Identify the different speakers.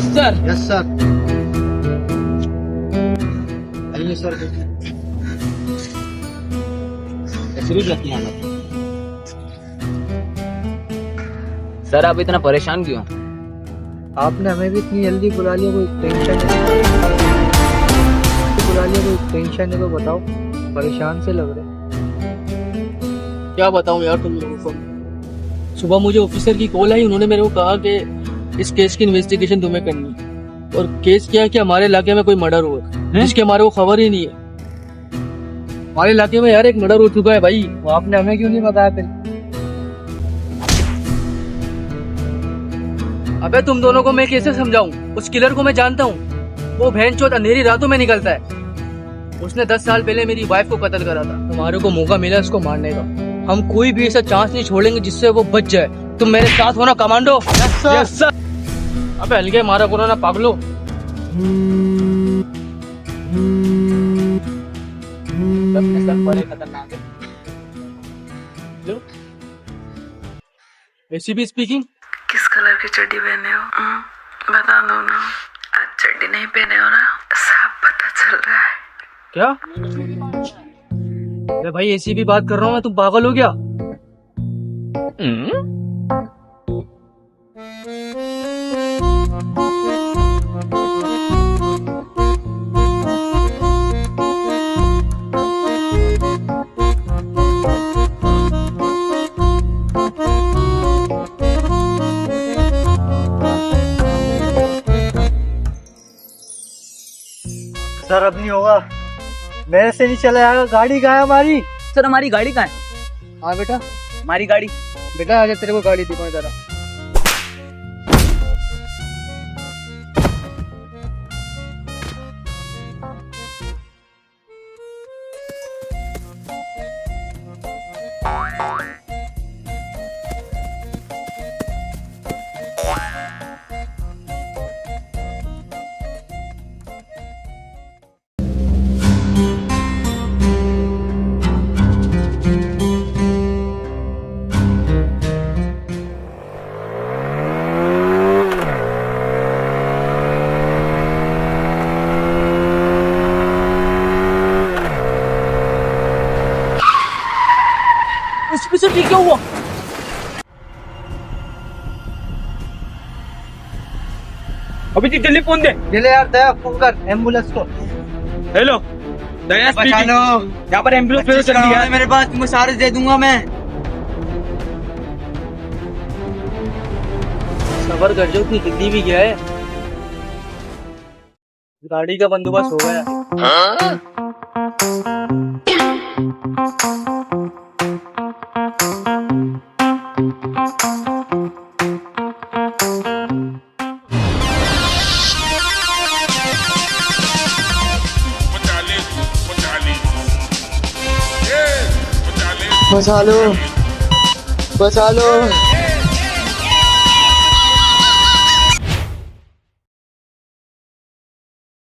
Speaker 1: Yes sir.
Speaker 2: Yes sir. आइए sir. तस्वीर रखी है
Speaker 1: सर आप इतना परेशान क्यों?
Speaker 2: आपने हमें भी इतनी जल्दी बुला लिया, कोई टेंशन बुला लिया, कोई टेंशन है तो बताओ, परेशान से लग रहे।
Speaker 3: क्या बताऊं यार तुम लोगों को। सुबह मुझे ऑफिसर की कॉल आई, उन्होंने मेरे को कहा कि इस केस की इन्वेस्टिगेशन तुम्हें करनी है। और केस क्या है कि हमारे इलाके में कोई मर्डर हुआ है जिसके हमारे को खबर ही नहीं है। हमारे इलाके में यार एक मर्डर हो चुका है भाई।
Speaker 2: वो आपने हमें क्यों नहीं बताया फिर?
Speaker 3: अबे तुम दोनों को मैं कैसे समझाऊं? उस किलर को मैं जानता हूँ, वो भैंचोद अंधेरी रातों में निकलता है। उसने 10 साल पहले मेरी वाइफ को कत्ल करा था। हमारे को मौका मिला इसको मारने का, हम कोई भी ऐसा चांस नहीं छोड़ेंगे जिससे वो बच जाए। तुम मेरे साथ हो ना कमांडो? Yes sir. अबे हल्के मारा करो ना पागलो। बड़े खतरनाक है। ACP speaking.
Speaker 4: किस कलर की चड्डी पहने हो? बता दो ना। आज चड्डी नहीं पहने हो ना, सब पता चल रहा है।
Speaker 3: क्या? अरे भाई एसीपी बात कर रहा हूँ मैं, तुम पागल हो क्या?
Speaker 2: सर अब नहीं होगा, मेरे से नहीं चला जाएगा। गाड़ी कहाँ है हमारी?
Speaker 1: सर हमारी गाड़ी कहाँ है?
Speaker 3: हाँ बेटा,
Speaker 1: हमारी गाड़ी।
Speaker 3: बेटा आजा तेरे को गाड़ी दिखाऊं जरा। सर ठीक क्या हुआ?
Speaker 1: अभी जल्दी फोन दे।
Speaker 2: ले यार दया, फोन कर एम्बुलेंस को।
Speaker 1: हेलो दया स्पीकिंग। यहाँ पर एम्बुलेंस चल रही है मेरे पास, तुमको चार्ज दे दूंगा मैं।
Speaker 3: सबर कर जो, इतनी जल्दी भी गया है। गाड़ी का बंदोबस्त हो गया।
Speaker 2: बचा लो, बचा लो।